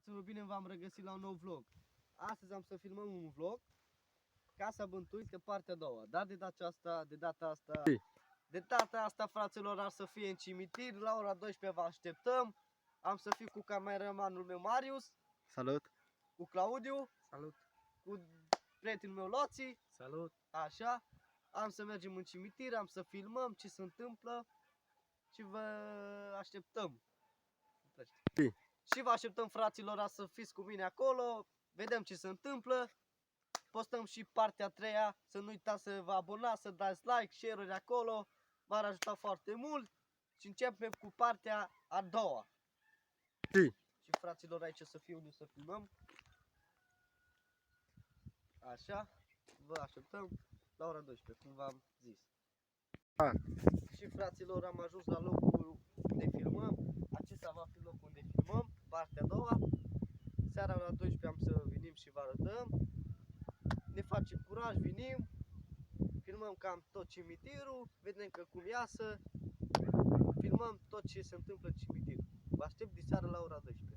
Să bine v-am regăsit la un nou vlog. Astăzi am să filmăm un vlog Casa Bântuiți, partea a doua. Dar de data asta, fraților, ar să fie în cimitir. La ora 12 vă așteptăm. Am să fiu cu cameramanul meu Marius. Salut! Cu Claudiu. Salut! Cu prietenul meu Loții. Salut! Așa. Am să mergem în cimitir, am să filmăm ce se întâmplă și vă așteptăm. Și vă așteptăm, fraților, să fiți cu mine acolo. Vedem ce se întâmplă. Postăm și partea a treia. Să nu uitați să vă abonați, să dați like, share-uri acolo. M-ar ajuta foarte mult. Și începem cu partea a doua. Și, fraților, aici să fiu unde să filmăm. Așa. Vă așteptăm la ora 12, cum v-am zis. Și, fraților, am ajuns la locul unde filmăm. Acesta va fi locul unde filmăm, partea a doua. Seara la 12 am să venim și vă arătăm. Ne facem curaj, venim, filmăm cam tot cimitirul, vedem că cum iasă, filmăm tot ce se întâmplă în cimitir. Vă aștept de seară la ora 12.